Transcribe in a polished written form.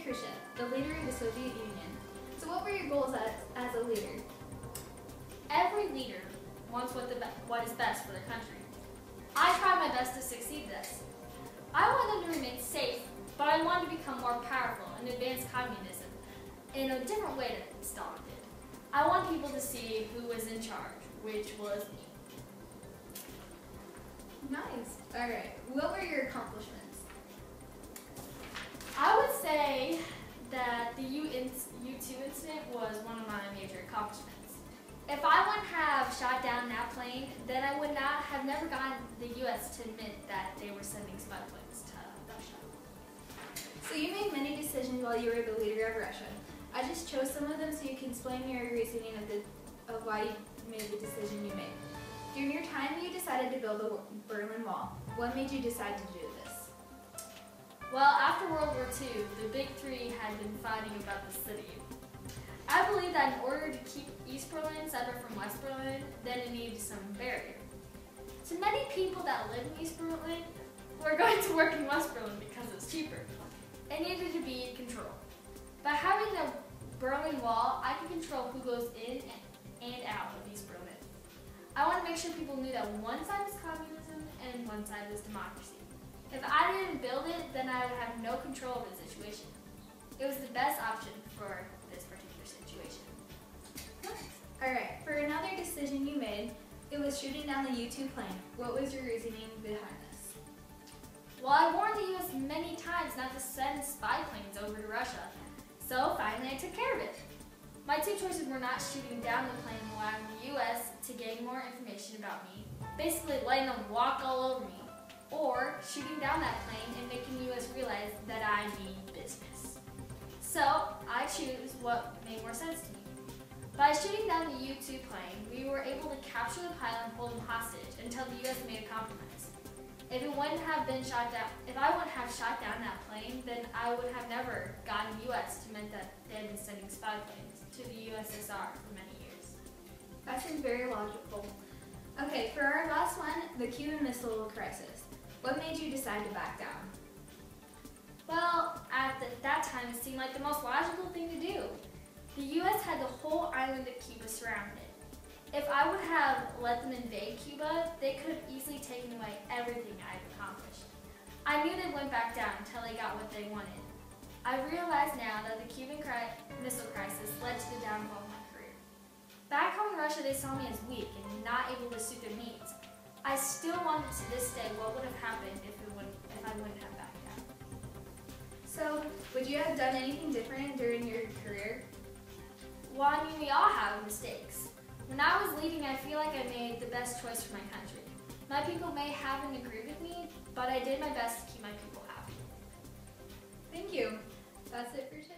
Khrushchev, the leader of the Soviet Union. So what were your goals as a leader? Every leader wants what is best for their country. I tried my best to succeed this. I want them to remain safe, but I wanted to become more powerful and advance communism in a different way than Stalin did. I want people to see who was in charge, which was me. Nice. All right. What were your accomplishments? I would say that the U-2 incident was one of my major accomplishments. If I wouldn't have shot down that plane, then I would not have never gotten the U.S. to admit that they were sending spy planes to Russia. So you made many decisions while you were the leader of Russia. I just chose some of them so you can explain your reasoning of why you made the decision you made. During your time, you decided to build the Berlin Wall. What made you decide to do this? Well, after World War II, the big three had been fighting about the city. I believe that in order to keep East Berlin separate from West Berlin, then it needed some barrier. To many people that live in East Berlin were going to work in West Berlin because it's cheaper. It needed to be controlled. By having the Berlin Wall, I can control who goes in and out of East Berlin. I want to make sure people knew that one side was communism and one side was democracy. If I didn't build it, then I would have no control of the situation. It was the best option for this particular situation. All right, for another decision you made, it was shooting down the U-2 plane. What was your reasoning behind this? Well, I warned the U.S. many times not to send spy planes over to Russia, so finally I took care of it. My two choices were not shooting down the plane and allowing the U.S. to gain more information about me, basically letting them walk all over me, or shooting down that plane and making the U.S. realize that I mean business. So I choose what made more sense to me. By shooting down the U-2 plane, we were able to capture the pilot and hold him hostage until the U.S. made a compromise. If I wouldn't have shot down that plane, then I would have never gotten the U.S. to admit that they had been sending spy planes to the USSR for many years. That seems very logical. Okay, for our last one, the Cuban Missile Crisis. What made you decide to back down? Well, at that time, it seemed like the most logical thing to do. The U.S. had the whole island of Cuba surrounded. If I would have let them invade Cuba, they could have easily taken away everything I've accomplished. I knew they wouldn't back down until they got what they wanted. I realize now that the Cuban Missile Crisis led to the downfall of my career. Back home in Russia, they saw me as weak and not able to suit their needs. I still wonder to this day what would have happened if I wouldn't have backed down. So, would you have done anything different during your career? Well, I mean, we all have mistakes. When I was leading, I feel like I made the best choice for my country. My people may haven't agreed with me, but I did my best to keep my people happy. Thank you. That's it for today.